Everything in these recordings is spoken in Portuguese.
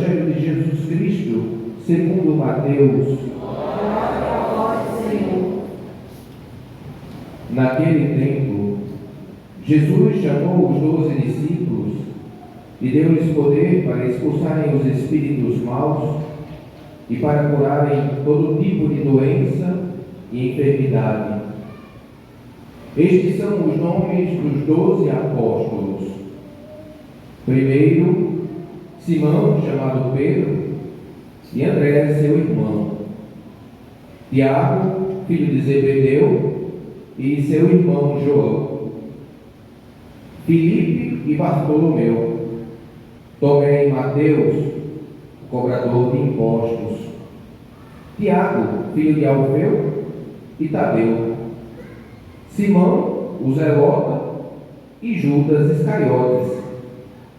Evangelho de Jesus Cristo, segundo Mateus. Naquele tempo, Jesus chamou os 12 discípulos e deu-lhes poder para expulsarem os espíritos maus e para curarem todo tipo de doença e enfermidade. Estes são os nomes dos 12 apóstolos. Primeiro, Simão, chamado Pedro, e André, seu irmão. Tiago, filho de Zebedeu, e seu irmão João. Filipe e Bartolomeu. Tomé e Mateus, o cobrador de impostos. Tiago, filho de Alfeu, e Tadeu. Simão, o Zelota, e Judas Iscariotes,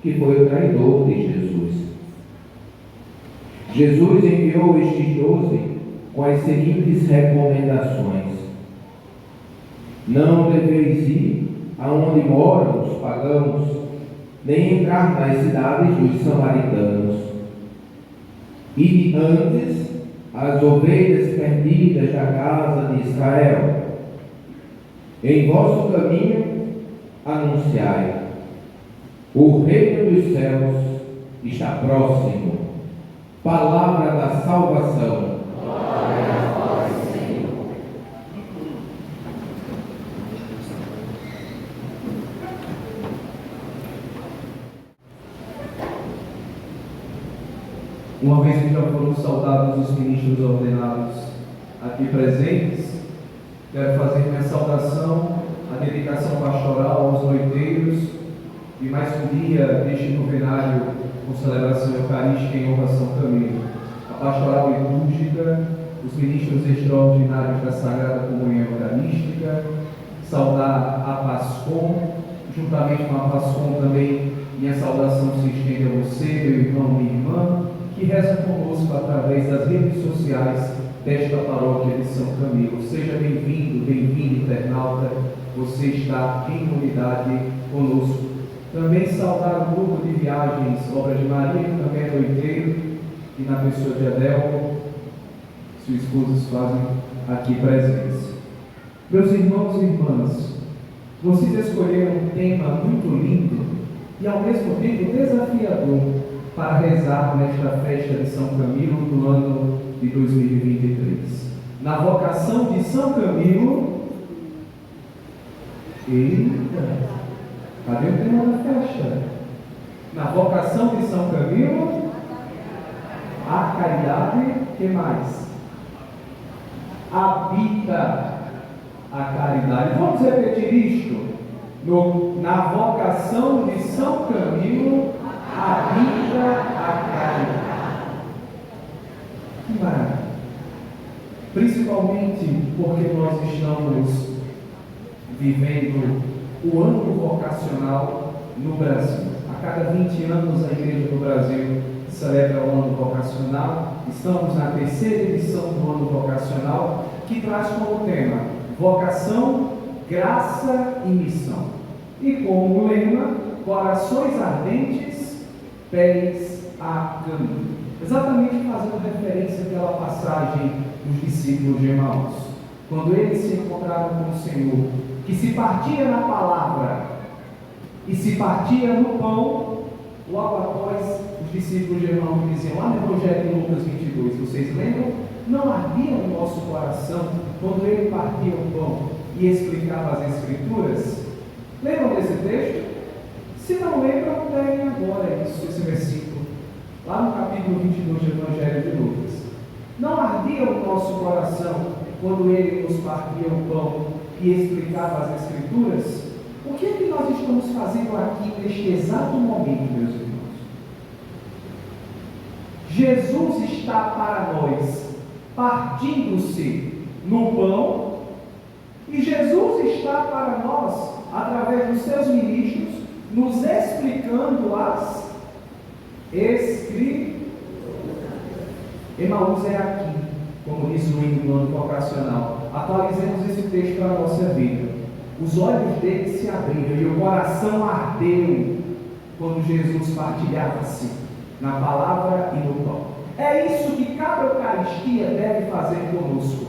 que foi o traidor de Jesus. Jesus enviou estes 12 com as seguintes recomendações: não deveis ir aonde moram os pagãos, nem entrar nas cidades dos samaritanos. Ide antes às ovelhas perdidas da casa de Israel. Em vosso caminho anunciai: o reino dos céus está próximo. Palavra da salvação. Glória a vós, Senhor. Uma vez que já foram saudados os ministros ordenados aqui presentes, quero fazer minha saudação, a dedicação pastoral aos noiteiros e mais um dia deste novenário com celebração eucarística em honra a São Camilo, a pastoral litúrgica, os ministros extraordinários da Sagrada Comunhão Eucarística, saudar a PASCOM, juntamente com a PASCOM também minha saudação se estende a você, meu irmão, minha irmã, que reza conosco através das redes sociais desta paróquia de São Camilo. Seja bem-vindo, bem-vindo, internauta, você está em unidade conosco. Também saudar o grupo de viagens Obra de Maria, que também é noiteiro, e na pessoa de Adelmo, sua esposa se fazem aqui presentes. Meus irmãos e irmãs, vocês escolheram um tema muito lindo e ao mesmo tempo desafiador para rezar nesta festa de São Camilo no ano de 2023. Na vocação de São Camilo, eita! Cadê o tema da festa? Na vocação de São Camilo, a caridade, que mais? Habita a caridade. Vamos repetir isto? Na vocação de São Camilo, habita a caridade. Que maravilha! Principalmente porque nós estamos vivendo o ano vocacional no Brasil. A cada 20 anos a Igreja do Brasil celebra o ano vocacional. Estamos na terceira edição do ano vocacional, que traz como tema vocação, graça e missão. E como lema, corações ardentes, pés a caminho. Exatamente fazendo referência àquela passagem dos discípulos de Emaús, quando eles se encontraram com o Senhor, que se partia na palavra e se partia no pão. Logo após, os discípulos de Emaús diziam lá no Evangelho de Lucas 22, vocês lembram? Não ardia o nosso coração quando ele partia o pão e explicava as Escrituras? Lembram desse texto? Se não lembram, peguem agora esse versículo, lá no capítulo 22 do Evangelho de Lucas. Não ardia o nosso coração quando ele nos partia o pão e explicava as Escrituras? O que é que nós estamos fazendo aqui neste exato momento, meus irmãos? Jesus está para nós partindo-se no pão, e Jesus está para nós, através dos seus ministros, nos explicando as Escrituras. Emaús é aqui, como diz o hino do ano vocacional. Atualizemos esse texto para a nossa vida. Os olhos dele se abriram e o coração ardeu quando Jesus partilhava-se na palavra e no pão. É isso que cada Eucaristia deve fazer conosco.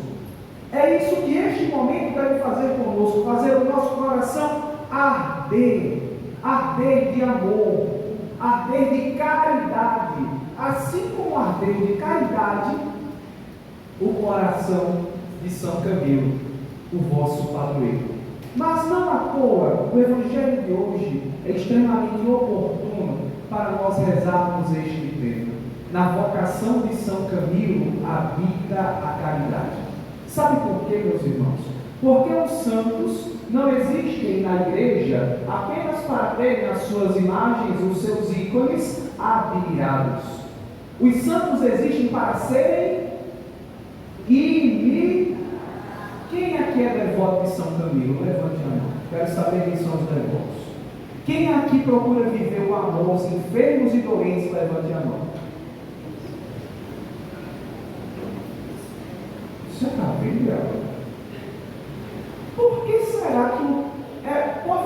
É isso que este momento deve fazer conosco, fazer o nosso coração arder, arder de amor, arder de caridade, assim como arder de caridade o coração de São Camilo, o vosso padroeiro. Mas não à toa, o Evangelho de hoje é extremamente oportuno para nós rezarmos este tema. Na vocação de São Camilo habita a caridade. Sabe por quê, meus irmãos? Porque os santos não existem na igreja apenas para terem nas suas imagens os seus ícones admirados. Os santos existem para serem imitados. Quem aqui é devoto de São Camilo? Levante a mão. Quero saber quem são os devotos. Quem aqui procura viver o amor aos enfermos e doentes? Levante a mão. Você está vendo? Por que será que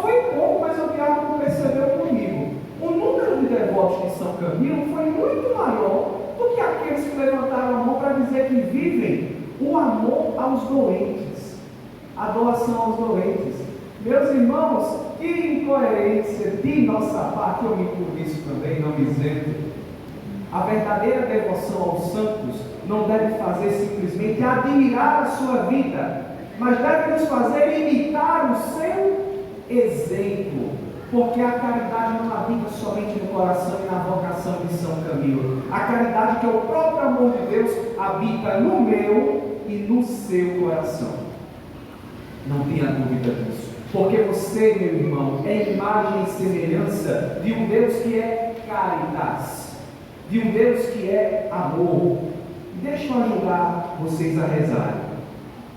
foi pouco, mas o diácono percebeu comigo? O número de devotos de São Camilo foi muito maior do que aqueles que levantaram a mão para dizer que vivem o amor aos doentes, a doação aos doentes. Meus irmãos, que incoerência de nossa parte, eu me incluo isso também, não me isento. A verdadeira devoção aos santos não deve fazer simplesmente admirar a sua vida, mas deve nos fazer imitar o seu exemplo, porque a caridade não habita somente no coração e na vocação de São Camilo. A caridade, que é o próprio amor de Deus, habita no meu e no seu coração. Não tenha dúvida disso, porque você, meu irmão, é imagem e semelhança de um Deus que é caritas, de um Deus que é amor. Deixa eu ajudar vocês a rezarem.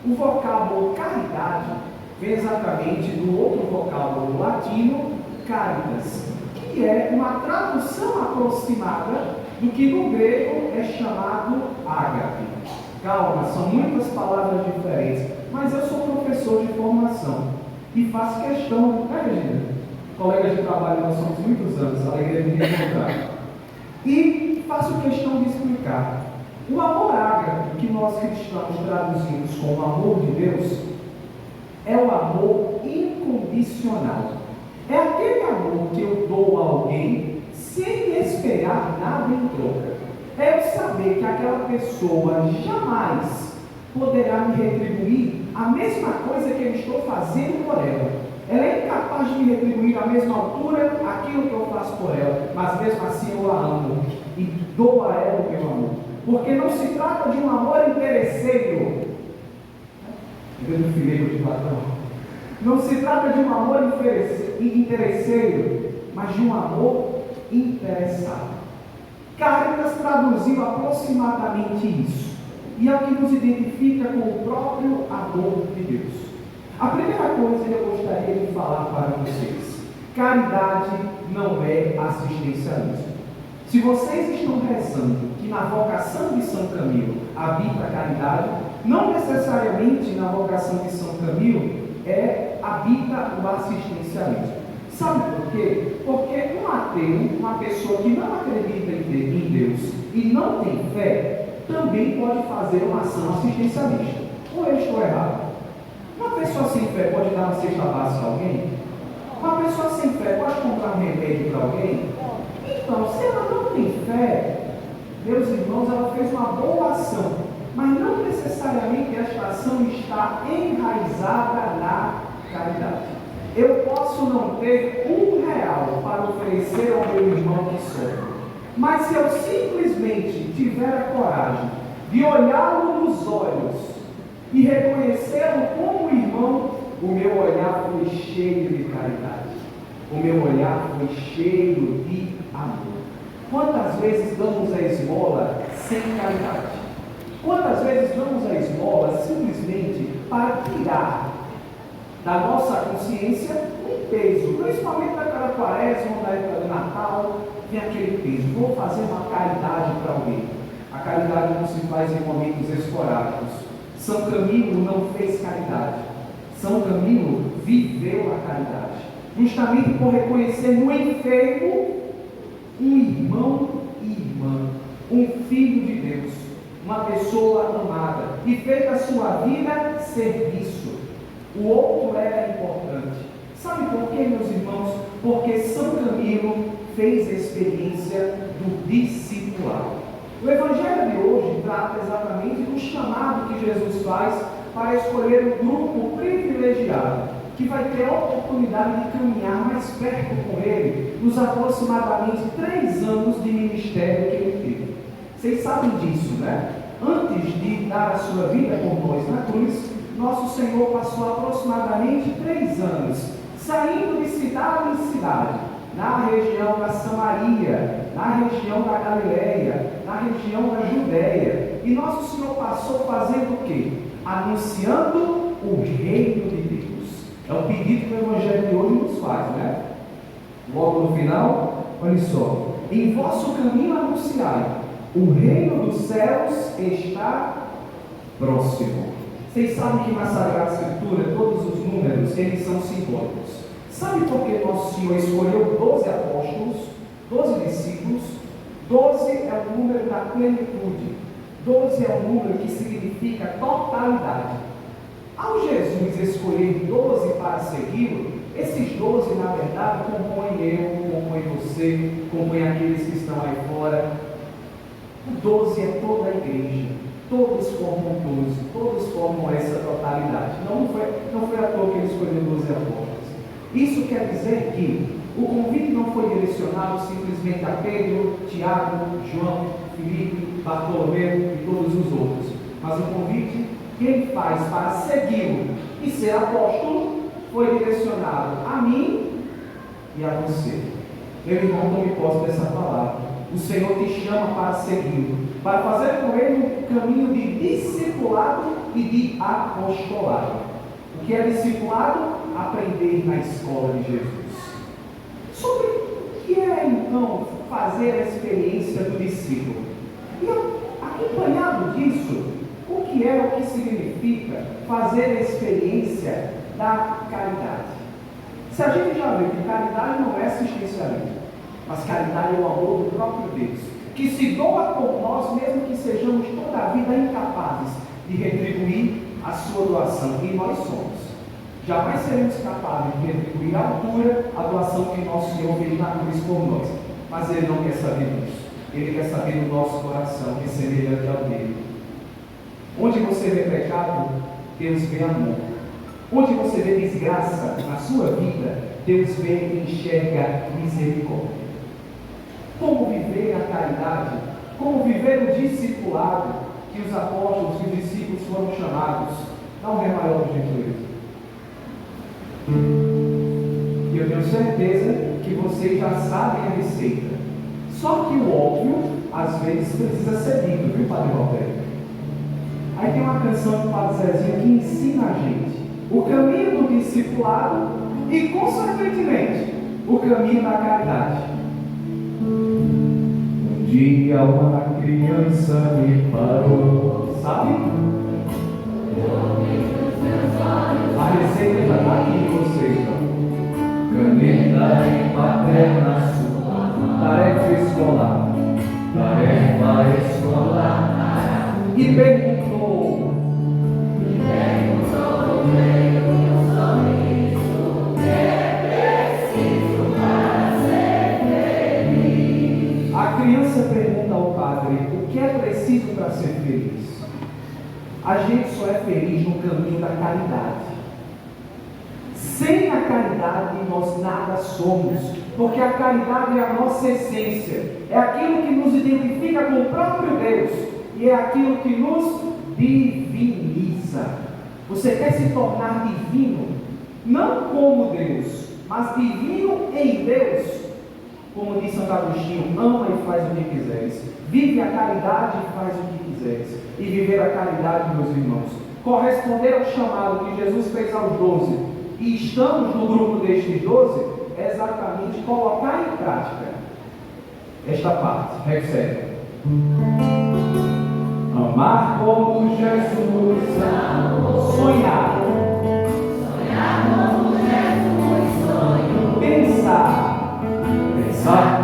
O vocábulo caridade vem exatamente do outro vocábulo latino, caritas, que é uma tradução aproximada do que no grego é chamado ágape. Calma, são muitas palavras diferentes, mas eu sou professor de formação e faço questão, né, Regina? Colegas de trabalho, nós somos muitos anos, alegria de me encontrar. E faço questão de explicar. O amor ágape, que nós cristãos traduzimos como amor de Deus, é o amor incondicional. É aquele amor que eu dou a alguém sem esperar nada em troca. É eu saber que aquela pessoa jamais poderá me retribuir a mesma coisa que eu estou fazendo por ela. Ela é incapaz de me retribuir à mesma altura aquilo que eu faço por ela, mas mesmo assim eu a amo e dou a ela o meu amor. Porque não se trata de um amor interesseiro. Vendo o fileiro de Platão. Não se trata de um amor interesseiro, mas de um amor interessado. Caritas traduziu aproximadamente isso. E é o que nos identifica com o próprio amor de Deus. A primeira coisa que eu gostaria de falar para vocês: caridade não é assistencialismo. Se vocês estão rezando que na vocação de São Camilo habita a caridade, não necessariamente na vocação de São Camilo habita o assistencialismo. Sabe por quê? Porque um ateu, uma pessoa que não acredita em Deus e não tem fé, também pode fazer uma ação assistencialista. Ou eu estou errado? Uma pessoa sem fé pode dar uma cesta básica a alguém? Uma pessoa sem fé pode comprar um remédio para alguém? Então, se ela não tem fé, meus irmãos, ela fez uma boa ação, mas não necessariamente esta ação está enraizada na caridade. Eu posso não ter R$1 para oferecer ao meu irmão que sofre, mas se eu simplesmente tiver a coragem de olhá-lo nos olhos e reconhecê-lo como irmão, o meu olhar foi cheio de caridade, o meu olhar foi cheio de amor. Quantas vezes damos a esmola sem caridade? Quantas vezes damos a esmola simplesmente para tirar da nossa consciência um peso, principalmente naquela quaresma, na época do Natal, tem aquele peso: vou fazer uma caridade para alguém. A caridade não se faz em momentos esporádicos. São Camilo não fez caridade. São Camilo viveu a caridade, justamente por reconhecer no enfermo um irmão e irmã, um filho de Deus, uma pessoa amada, e fez da sua vida serviço. O outro era importante. Sabe por quê, meus irmãos? Porque São Camilo fez a experiência do discipulado. O Evangelho de hoje trata exatamente do chamado que Jesus faz para escolher um grupo privilegiado, que vai ter a oportunidade de caminhar mais perto com Ele, nos aproximadamente 3 anos de ministério que Ele teve. Vocês sabem disso, né? Antes de dar a sua vida por nós na cruz, nosso Senhor passou aproximadamente 3 anos, saindo de cidade em cidade, na região da Samaria, na região da Galileia, na região da Judéia. E nosso Senhor passou fazendo o quê? Anunciando o reino de Deus. É o pedido que o Evangelho de hoje nos faz, né? Logo no final, olha só: em vosso caminho anunciai, o reino dos céus está próximo. Vocês sabem que na Sagrada Escritura todos os números eles são simbólicos. Sabe por que nosso Senhor escolheu 12 apóstolos, 12 discípulos? 12 é o número da plenitude. 12 é o número que significa totalidade. Ao Jesus escolher 12 para segui-lo, esses 12 na verdade compõem eu, compõem você, compõem aqueles que estão aí fora. O 12 é toda a igreja. Todos formam 12, todos formam essa totalidade. Não foi à toa que ele escolheu 12 apóstolos. Isso quer dizer que o convite não foi direcionado simplesmente a Pedro, Tiago, João, Filipe, Bartolomeu e todos os outros, mas o convite que ele faz para segui-lo e ser apóstolo foi direcionado a mim e a você. Meu irmão, tome posse dessa palavra. O Senhor te chama para segui-lo, para fazer com ele um caminho de discipulado e de apostolado. O que é discipulado? Aprender na escola de Jesus. Sobre o que é então fazer a experiência do discípulo? E acompanhado disso, o que é, o que significa fazer a experiência da caridade? Se a gente já vê que caridade não é assistencialismo, mas caridade é o amor do próprio Deus, que se doa por nós, mesmo que sejamos toda a vida incapazes de retribuir a sua doação, e nós somos. Jamais seremos capazes de retribuir à altura a doação que nosso Senhor fez na cruz por nós. Mas Ele não quer saber disso. Ele quer saber do nosso coração, que é semelhante ao dele. Onde você vê pecado, Deus vê amor. Onde você vê desgraça na sua vida, Deus vê e enxerga misericórdia. Como viver a caridade? Como viver o discipulado que os apóstolos e os discípulos foram chamados? Dá um ré maior, por gentileza. E eu tenho certeza que vocês já sabem a receita. Só que o óbvio, às vezes, precisa ser dito, viu, Padre Roberto? Aí tem uma canção do Padre Zezinho que ensina a gente o caminho do discipulado e, consequentemente, o caminho da caridade. Um dia uma criança me parou, sabe? A receita já está aqui em vocês, ó. Caneta e papel na sua, tarefa escolar, e perguntou no meio de um sorriso, que é preciso para ser feliz. A criança pergunta ao padre: o que é preciso para ser feliz? A gente só é feliz no caminho da caridade. Sem a caridade nós nada somos, porque a caridade é a nossa essência, é aquilo que nos identifica com o próprio Deus e é aquilo que nos diviniza. Você quer se tornar divino, não como Deus, mas divino em Deus. Como diz Santo Agostinho: ama e faz o que quiseres, vive a caridade e faz o que quiseres. E viver a caridade, meus irmãos, corresponder ao chamado que Jesus fez aos 12, e estamos no grupo destes 12, é exatamente colocar em prática esta parte. Recebe. Amar como Jesus amou. Sonhar como Jesus sonhou. Pensar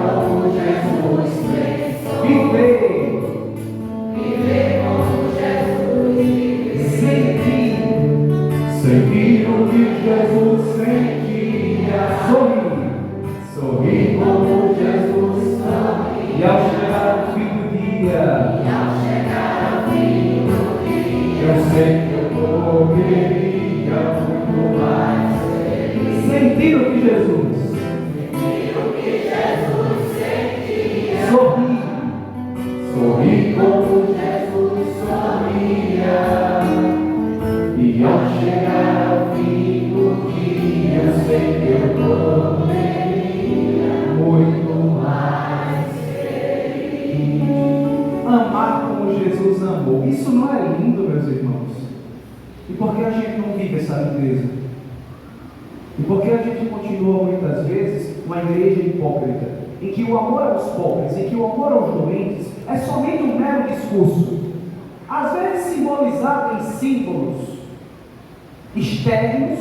como Jesus pensou. Viver Sorri como Jesus sorri. E ao chegar o fim do dia, eu sei que eu poderia muito mais. Sentir o que Jesus sentia. Sorri como Jesus sorria. E ao chegar ao fim do dia, eu sei que eu poderia muito mais feliz. Amar como Jesus amou. Isso não é lindo, meus irmãos? E por que a gente não vive essa lindeza? E por que a gente continua muitas vezes uma igreja hipócrita, em que o amor aos pobres, em que o amor aos doentes é somente um mero discurso, às vezes simbolizado em símbolos externos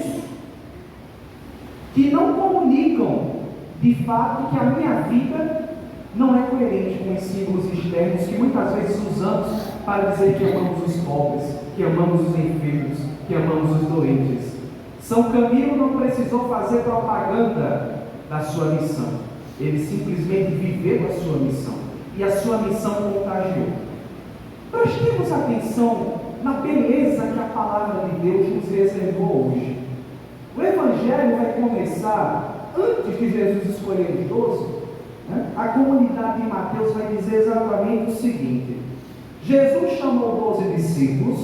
que não comunicam de fato que a minha vida não é coerente com os símbolos externos que muitas vezes usamos para dizer que amamos os pobres, que amamos os enfermos, que amamos os doentes. São Camilo não precisou fazer propaganda da sua missão. Ele simplesmente viveu a sua missão. E a sua missão contagiou. Prestemos atenção na beleza que a palavra de Deus nos reservou hoje. O Evangelho vai começar antes de Jesus escolher os 12. A comunidade de Mateus vai dizer exatamente o seguinte: Jesus chamou 12 discípulos,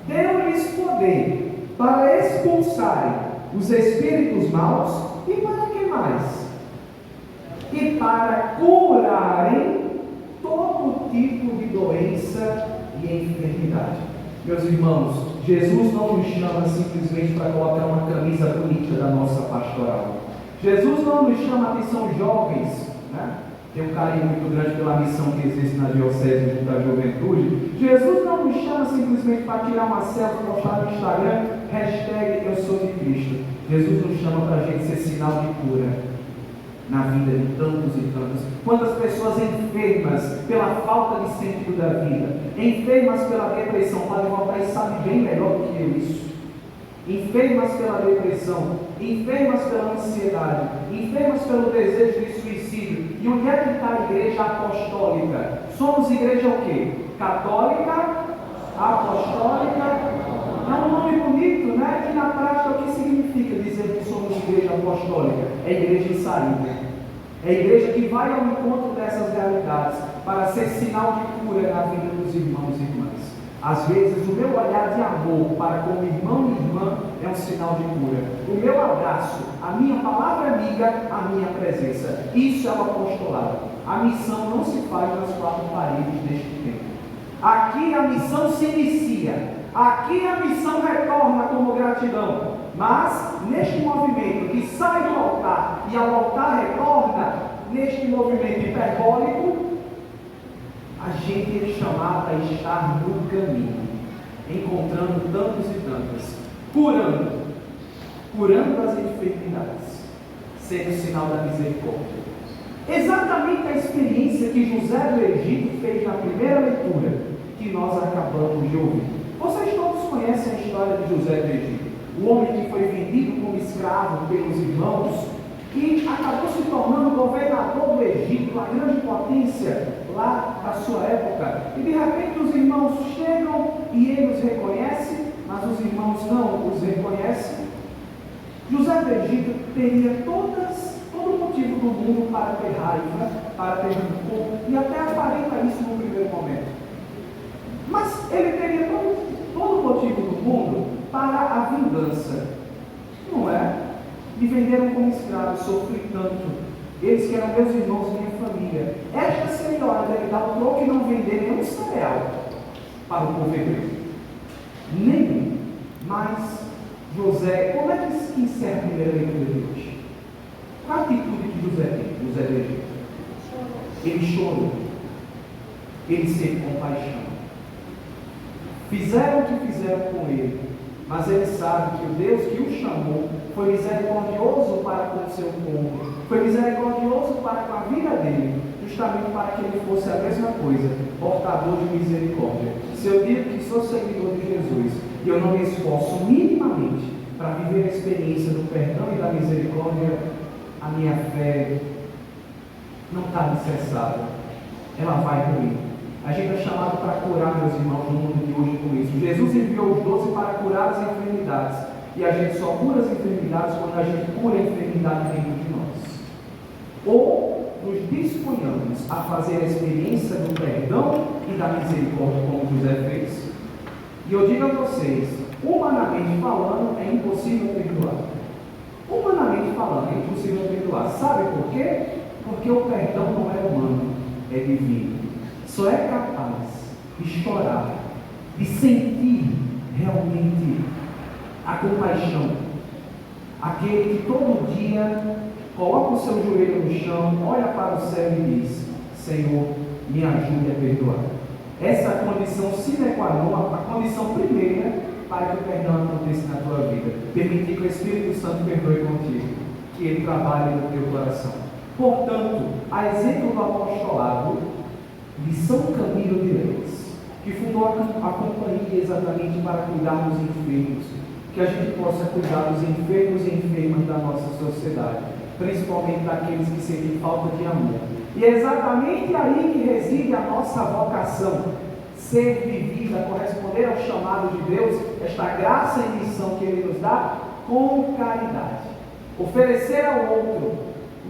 deu-lhes poder para expulsarem os espíritos maus e para que mais? E para curarem todo tipo de doença e enfermidade. Meus irmãos, Jesus não nos chama simplesmente para colocar uma camisa bonita da nossa pastoral. Jesus não nos chama que são jovens, né? Tem um carinho muito grande pela missão que existe na diocese da juventude. Jesus não nos chama simplesmente para tirar uma selfie, postar no Instagram, hashtag eu sou de Cristo. Jesus nos chama para a gente ser sinal de cura na vida de tantos e tantos. Quantas pessoas enfermas pela falta de sentido da vida, enfermas pela depressão, Padre Valdair sabe bem melhor do que eu isso. Enfermas pela depressão, enfermas pela ansiedade, enfermas pelo desejo de suicídio. E onde é que está a igreja apostólica? Somos igreja o quê? Católica, apostólica. É um nome bonito, né? E na prática o que significa dizer que somos igreja apostólica? É igreja em saída. É igreja que vai ao encontro dessas realidades para ser sinal de cura na vida dos irmãos e irmãs. Às vezes o meu olhar de amor para com o irmão e irmã é um sinal de cura. O meu abraço, a minha palavra amiga, a minha presença. Isso é o apostolado. A missão não se faz nas quatro paredes deste tempo. Aqui a missão se inicia. Aqui a missão retorna como gratidão. Mas neste movimento que sai do altar e ao altar retorna, neste movimento hiperbólico, a gente é chamado a estar no caminho, encontrando tantos e tantas, curando as enfermidades, sendo sinal da misericórdia. Exatamente a experiência que José do Egito fez na primeira leitura, que nós acabamos de ouvir. Vocês todos conhecem a história de José do Egito, o homem que foi vendido como escravo pelos irmãos, que acabou se tornando governador do Egito, uma grande potência lá da sua época. E de repente os irmãos chegam e ele os reconhece, mas os irmãos não os reconhecem. José do Egito teria todo motivo do mundo para ter raiva, para ter rancor, e até aparenta isso no primeiro momento. Mas ele teria todo motivo do mundo para a vingança, não é? Me venderam como escravo, sofri tanto. Eles que eram meus irmãos e minha família. Esta seria a hora dele dar o troco e não vender nenhum cereal para o povo hebreu. Nenhum. Mas José, como é que encerra a primeira leitura de hoje? Qual a atitude que José tem? José do Egito. Ele chorou. Ele teve compaixão. Fizeram o que fizeram com ele, mas ele sabe que o Deus que o chamou foi misericordioso para com o seu povo, foi misericordioso para com a vida dele, justamente para que ele fosse a mesma coisa, portador de misericórdia. Se eu digo que sou seguidor de Jesus e eu não me esforço minimamente para viver a experiência do perdão e da misericórdia, a minha fé não está alicerçada, ela vai ruir. A gente é chamado para curar, meus irmãos, no mundo de hoje com isso. Jesus enviou os 12 para curar as enfermidades. E a gente só cura as enfermidades quando a gente cura a enfermidade dentro de nós. Ou nos disponhamos a fazer a experiência do perdão e da misericórdia, como José fez. E eu digo a vocês, humanamente falando, é impossível perdoar. Humanamente falando, é impossível perdoar. Sabe por quê? Porque o perdão não é humano, é divino. Só é capaz de chorar, de sentir realmente a compaixão. Aquele que todo dia coloca o seu joelho no chão, olha para o céu e diz: Senhor, me ajude a perdoar. Essa é a condição sine qua non, a condição primeira para que o perdão aconteça na tua vida. Permitir que o Espírito Santo perdoe contigo, que ele trabalhe no teu coração. Portanto, a exemplo do apostolado de São Camilo de Leis, que fundou a companhia exatamente para cuidar dos enfermos, que a gente possa cuidar dos enfermos e enfermas da nossa sociedade, principalmente daqueles que sentem falta de amor. E é exatamente aí que reside a nossa vocação, ser vivida, corresponder ao chamado de Deus, esta graça e missão que Ele nos dá, com caridade. Oferecer ao outro,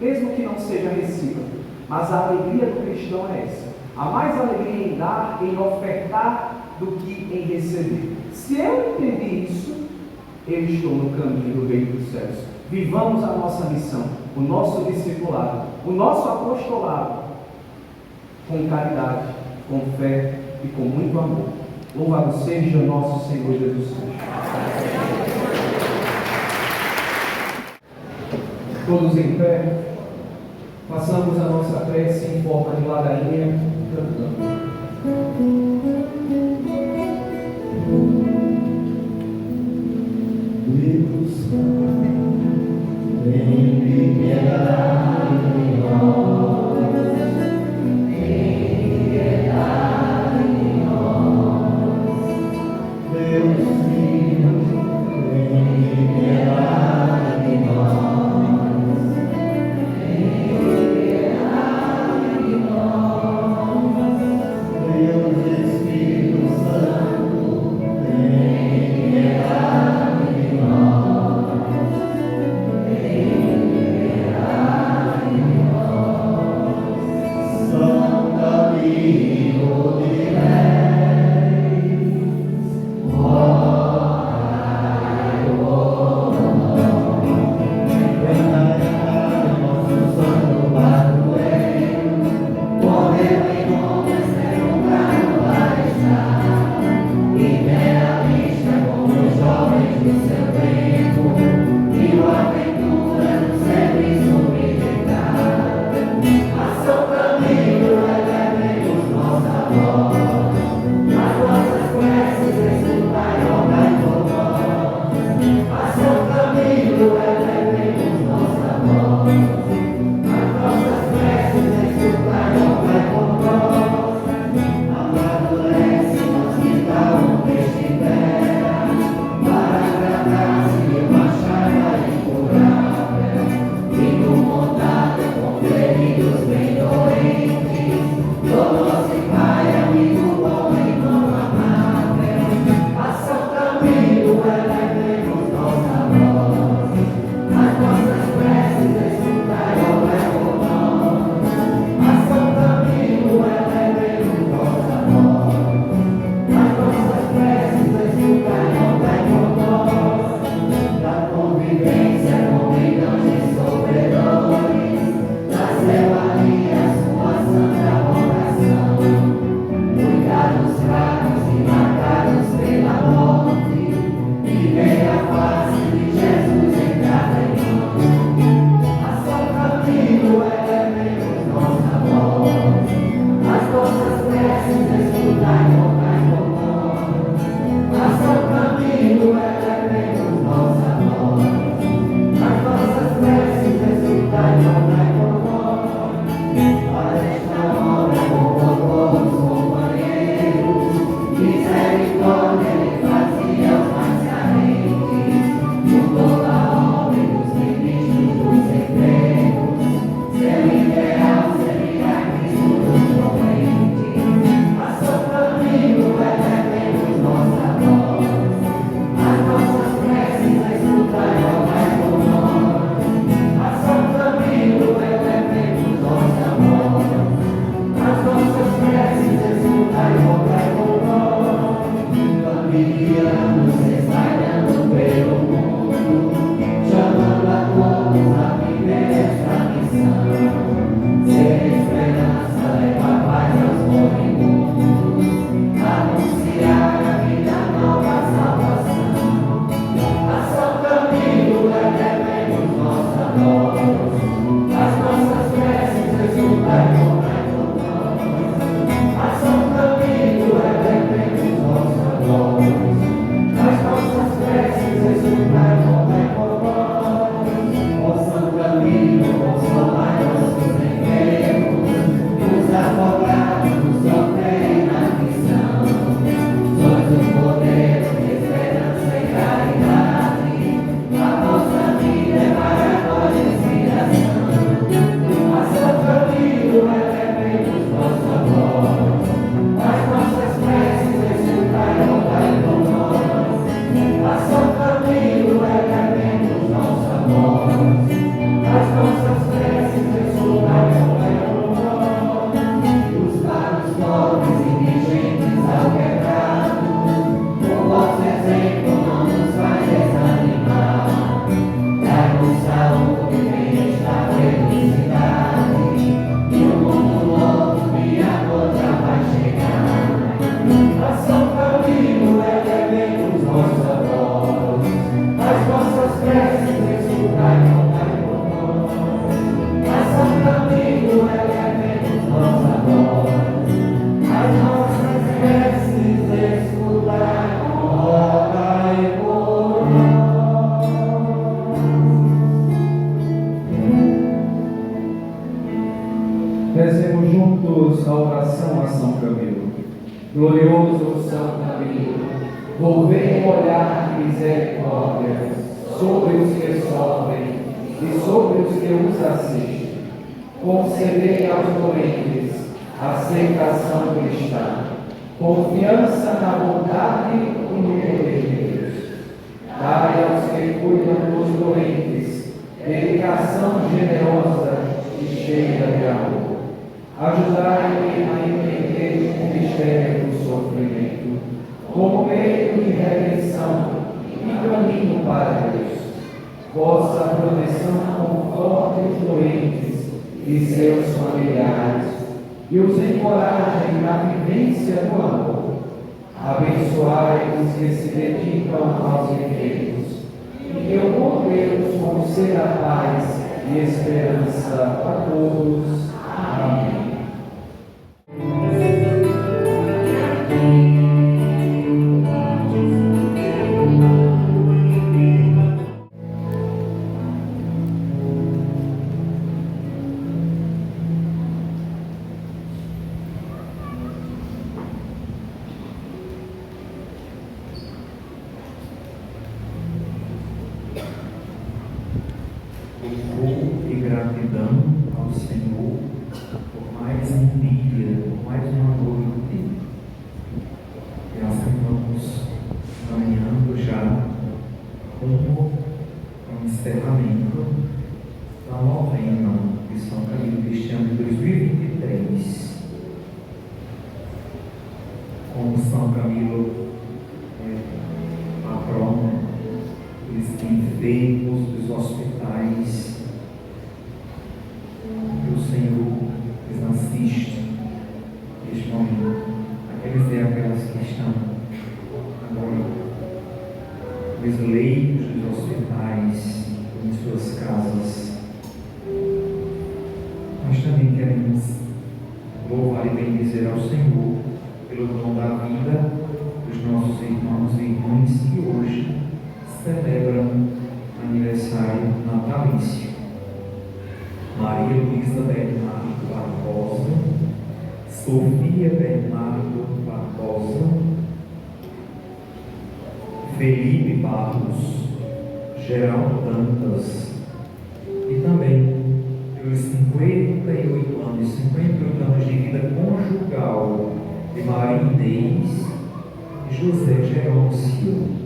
mesmo que não seja recíproco, mas a alegria do cristão é essa. Há mais alegria em dar, em ofertar, do que em receber. Se eu entendi isso, eu estou no caminho do reino dos céus. Vivamos a nossa missão, o nosso discipulado, o nosso apostolado, com caridade, com fé e com muito amor. Louvado seja nosso Senhor Jesus Cristo. Todos em pé, façamos a nossa prece em forma de ladainha, cantando. Deus, tem piedade de nós, tem piedade de nós. Deus Filho, tem piedade de nós, tem piedade de nós. Deus Espírito Volvei um olhar de misericórdia sobre os que sofrem e sobre os que os assistem. Concedei aos doentes aceitação cristã, confiança na bondade e no poder de Deus. Dai aos que cuidam dos doentes dedicação generosa e cheia de amor. Ajudai-me a entender o mistério do sofrimento como meio de redenção e caminho para Deus. Vossa proteção conforte os doentes e seus familiares e os encorajem na vivência do amor. Abençoai os que se dedicam aos enfermos e que o bom Deus conceda paz e esperança a todos. Amém. Louvor e gratidão ao Senhor por mais um dia, por mais uma noite. E assim vamos caminhando já rumo ao encerramento da novena de São Camilo Cristiano de 2023. Como São Camilo é patrono dos enfermos, dos hospitais, que o Senhor nos assiste neste momento, aqueles e aquelas que estão agora nos leitos dos hospitais, em suas casas. Nós também queremos louvar e bendizer ao Senhor pelo dom da vida dos nossos irmãos e irmãs que hoje celebram aniversário natalício. Maria Luísa Bernardo Barbosa, Sofia Bernardo Barbosa, Felipe Barros, Geraldo Dantas, e também pelos 58 anos de vida conjugal de Maria Inês e José Jerônimo Silva.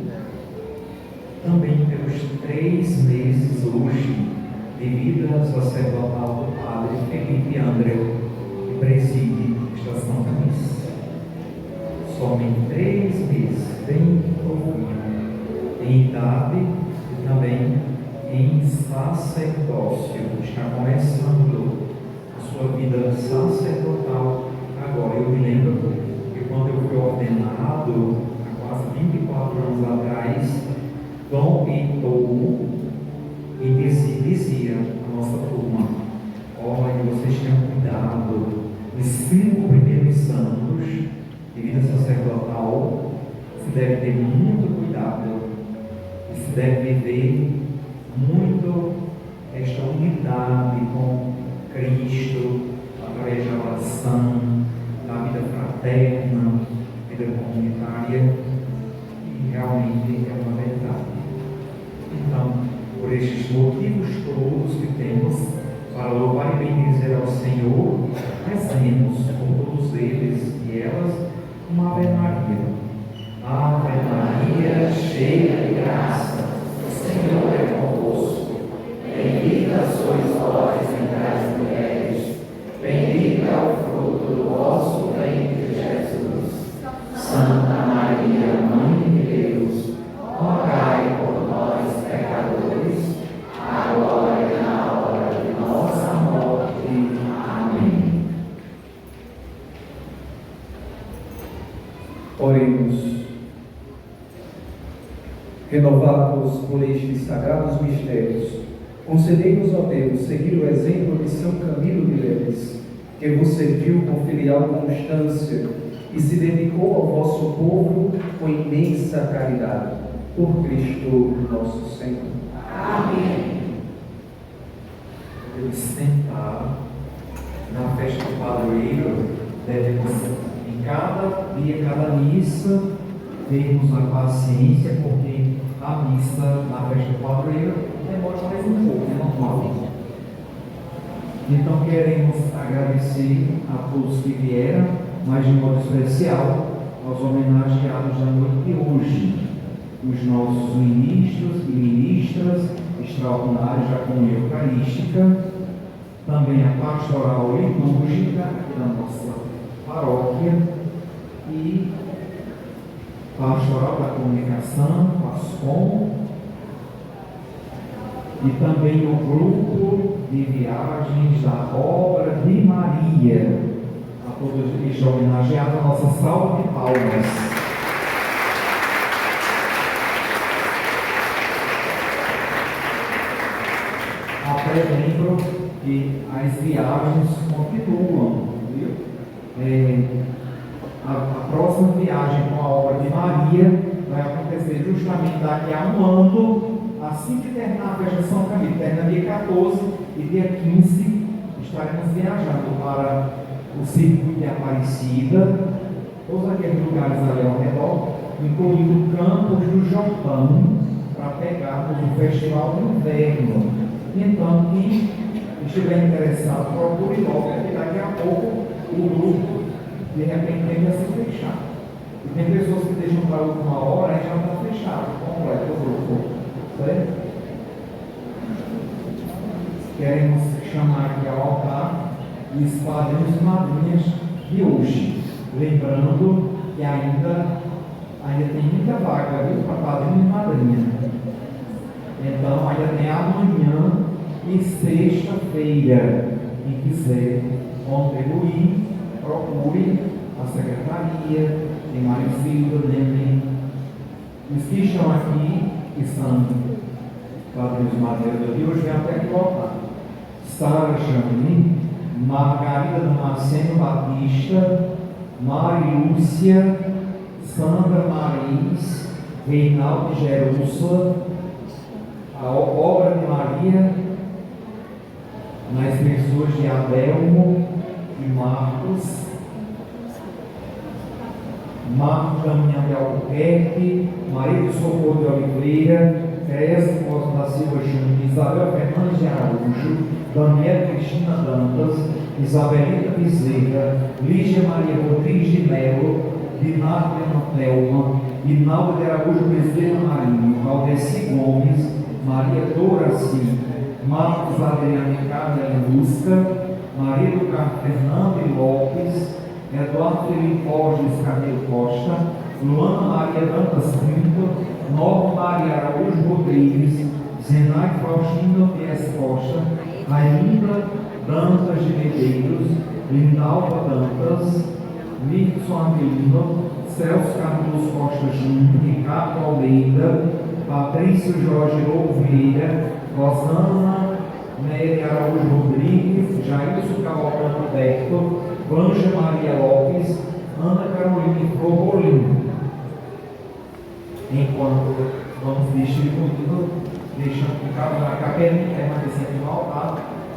Também pelos 3 meses hoje de vida sacerdotal do Padre Felipe André, que preside esta Santa Missa. Somente 3 meses, bem novinho, em idade e também em sacerdócio. Está começando a sua vida sacerdotal agora. Eu me lembro que quando eu fui ordenado, há quase 24 anos atrás, Dom Heitor e dizia a nossa turma: olha, vocês tenham cuidado, nos 5 primeiros anos de vida sacerdotal, se deve ter muito cuidado, e se deve viver muito esta unidade com Cristo, através da oração, da vida fraterna, vida comunitária, e realmente é uma verdade. Então, por estes motivos todos que temos para louvar e bendizer ao Senhor, rezemos por todos eles e elas uma Ave Maria. Ave Maria, cheia de graça, o Senhor é convosco. Bendita sois vós entre as mulheres, bendito é o fruto do vosso ventre, Jesus. Santa Maria, Mãe de Deus, rogai por nós, pecadores, agora e na hora de nossa morte. Amém. Oremos. Renovados por estes sagrados mistérios, concedei-nos, ó Deus, seguir o exemplo de São Camilo de Leles, que vos serviu com filial constância e se dedicou ao vosso povo com imensa caridade. Por Cristo nosso Senhor. Amém. Podemos sentar. Na festa do padroeiro, devemos, em cada dia, cada missa, termos a paciência, porque a missa na festa do padroeiro demora mais um pouco, é normal. Então queremos agradecer a todos que vieram, mas de modo especial aos homenageados da noite de hoje, os nossos ministros e ministras extraordinários da comunhão eucarística, também a pastoral litúrgica aqui da nossa paróquia e pastoral da comunicação, PASCOM, e também o grupo de viagens da Obra de Maria. A todos que estão homenageados, a nossa salva de palmas. Até lembro que as viagens continuam, viu? A próxima viagem com a Obra de Maria vai acontecer justamente daqui a um ano, assim que terminar a festa de São Camilo, termina dia 14 e dia 15 estaremos viajando para o circuito de Aparecida, todos aqueles lugares ali ao redor, incluindo Campos do Jordão, para pegarmos o Festival do Inverno. Então, quem estiver interessado, procure logo, porque daqui a pouco o grupo de repente tende a se fechar. E tem pessoas que deixam para a última hora e já está fechado, completo o grupo. Certo? Queremos chamar aqui ao altar os padrinhos e madrinhas de hoje. Lembrando que ainda tem muita vaga, viu, para padrinho e madrinha. Então, ainda tem amanhã e sexta-feira. Quem quiser contribuir, procure a secretaria, tem Mário Silva, lembrem. Os que estão aqui, que são padrinhos e madrinhas de hoje, vem até aqui voltar. Sara Chambly, Margarida Damasceno Batista, Mari Lúcia, Sandra Marins, Reinaldo Jerusa, a Obra de Maria, nas pessoas de Adelmo e Marcos, Marcos Damião de Albuquerque, Maria do Socorro de Oliveira, Teresa Costa da Silva Júnior, Isabel Fernandes de Araújo, Daniela Cristina Dantas, Isabelita Bezerra, Lígia Maria Rodrigues de Melo, Dinardo Thelma, Inaldo de Araújo Bezerra Marinho, Valdeci Gomes, Maria Doraci, Marcos Adriano Carla Lusca, Maria do Carmo Fernando Lopes, Eduardo Felipe Borges Camilo Costa, Luana Maria Dantas Pinto, Norma Maria Araújo Rodrigues, Zenai Faustino P.S. Costa, Rainda Dantas de Medeiros, Lindalva Dantas, Nixon Avelino, Celso Carlos Costa Júnior, Ricardo Almeida, Patrício Jorge Louveira, Rosana Nery Araújo Rodrigues, Jailson Cavalcante Berto, Vanja Maria Lopes, Ana Carolina Florolim. Enquanto vamos distribuindo, deixando que cada capelinha permanecendo no altar,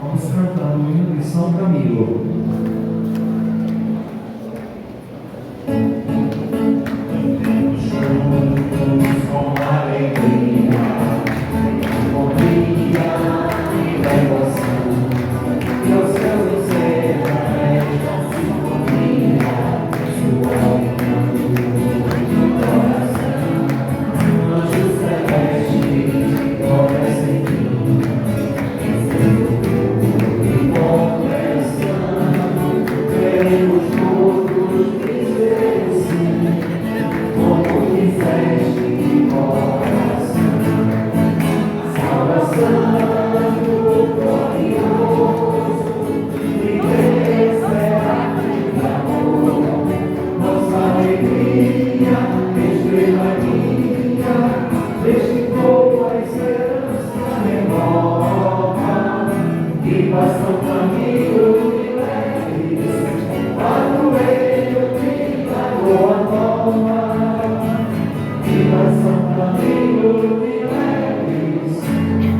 vamos cantando o hino de São Camilo. Com alegria, com dia e devoção, que os seus encerramentos com sinfonia, sua do coração, anjos celestes, glória sem fim, e conversando, queremos todos dizer sim, como quiseste de coração, salvação glorioso, de graça e amor, nossa alegria, estrela minha, deste povo a esperança renova, que passam caminho de leves, padroeiro que da boa nova. Viva São Camilo de Leves,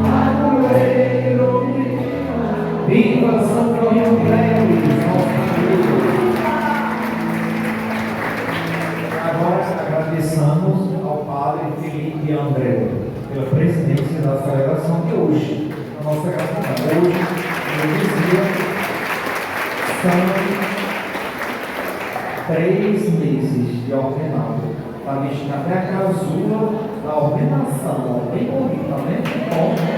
padroeiro de Viva São Camilo de Leves, nosso Camilo. Agora, agradecendo Padre Felipe André, pela presidência da celebração de hoje, na nossa gratidão. Hoje, eu dizia, são 3 meses de ordenado. Está vestindo até a casula da ordenação, ó, bem bonita, né? Que bom, né?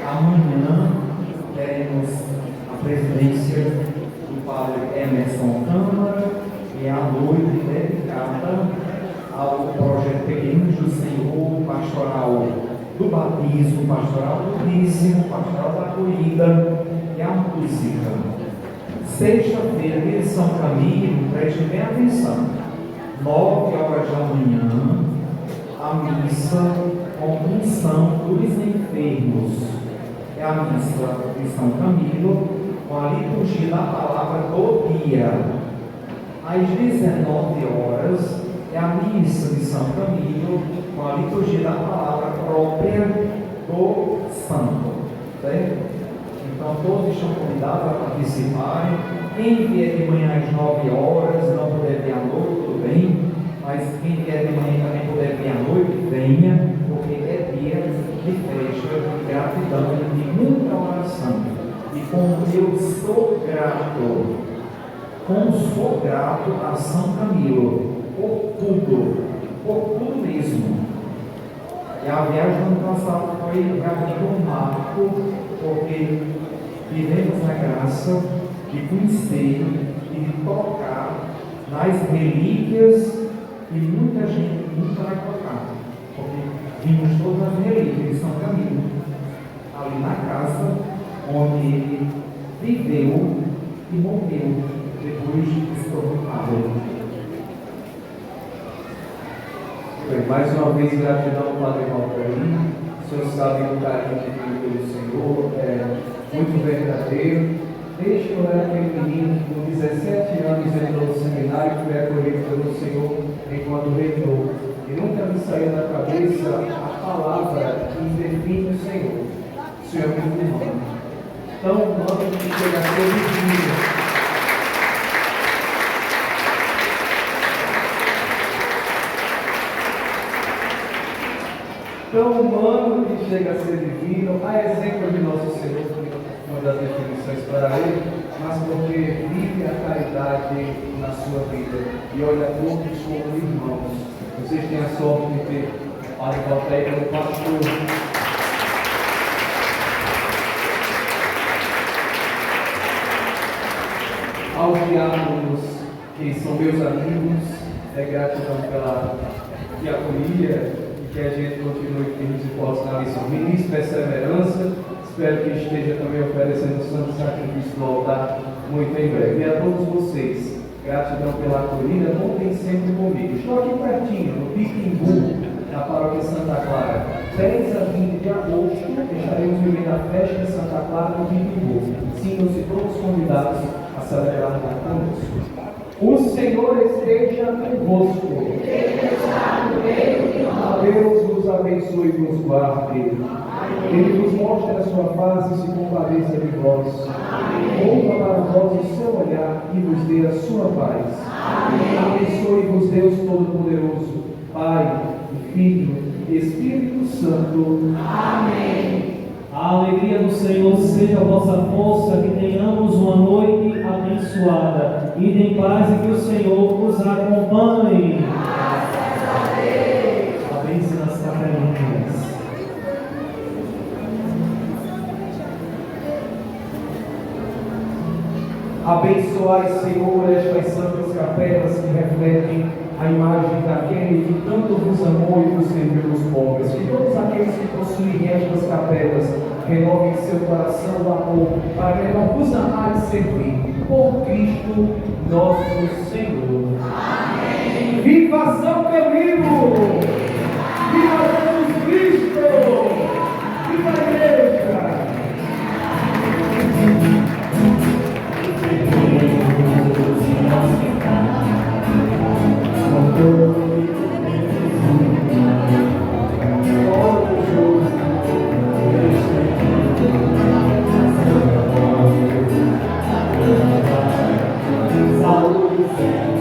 Amanhã teremos a presidência do Padre Emerson Câmara e a noite dedicada ao projeto Pequeninos do Senhor, pastoral do batismo, pastoral do dízimo, pastoral da acolhida e a música. Sexta-feira, dia de São Camilo, prestem bem atenção, 9 horas da manhã, a missa com unção dos enfermos. É a missa de São Camilo, com a liturgia da palavra do dia. Às 19 horas, é a missa de São Camilo, com a liturgia da palavra própria do santo. Certo? Então, todos estão convidados a participarem. Quem vier de manhã às 9 horas, não puder vir à noite, tudo bem. Mas quem vier de manhã também puder vir à noite, venha, porque é dia de festa, de gratidão, de muita oração. E como eu sou grato a São Camilo, por tudo mesmo. E a viagem do ano passado foi realmente um marco, porque vivemos a graça de conhecer e de tocar nas relíquias que muita gente nunca vai tocar, porque vimos todas as relíquias de São Camilo, ali na casa onde ele viveu e morreu depois de se tornar padre. Mais uma vez, gratidão ao Padre Valterino. O senhor sabe o carinho que tem pelo Senhor, é muito verdadeiro. Desde que eu era aquele menino que com 17 anos entrou no seminário, foi acolhido pelo Senhor enquanto reitor. E nunca me saiu da cabeça a palavra que define o Senhor. O Senhor é muito humano. Tão humano que chega a ser divino. Tão humano que chega a ser divino, a exemplo de nosso Senhor, uma das definições para ele, mas porque vive a caridade na sua vida e olha todos como irmãos. Vocês têm a sorte de ter o Padre Valterino como pastor. Aos diáconos que são meus amigos, gratidão pela diaconia. Que a gente continue firmes e fortes na missão. Ministro perseverança, espero que esteja também oferecendo o santo sacrifício do altar muito em breve. E a todos vocês, gratidão pela acolhida, contem sempre comigo. Estou aqui pertinho, no Piquimbu, na paróquia Santa Clara. 10 a 20 de agosto, estaremos vivendo a festa de Santa Clara no Piquimbu. Sintam-se todos convidados a celebrar conosco. O Senhor esteja convosco. Deus vos abençoe e vos guarde. Ele vos mostre a sua face e se compadeça de vós. Volva para vós o seu olhar e vos dê a sua paz. Abençoe-vos Deus Todo-Poderoso, Pai, Filho e Espírito Santo. Amém. A alegria do Senhor seja a vossa força, que tenhamos uma noite abençoada. Ide em paz e que o Senhor os acompanhe. Graças a Deus. A bênção das sacramentais. Abençoai, Senhor, estas santas capelas que refletem a imagem daquele que tanto vos amou e vos serviu nos pobres. Que todos aqueles que possuem estas capelas renovem seu coração do amor para melhor vos amar e servir. Por Cristo nosso Senhor. Amém. Viva São Camilo! Viva Jesus Cristo! Viva a Igreja! Saúde.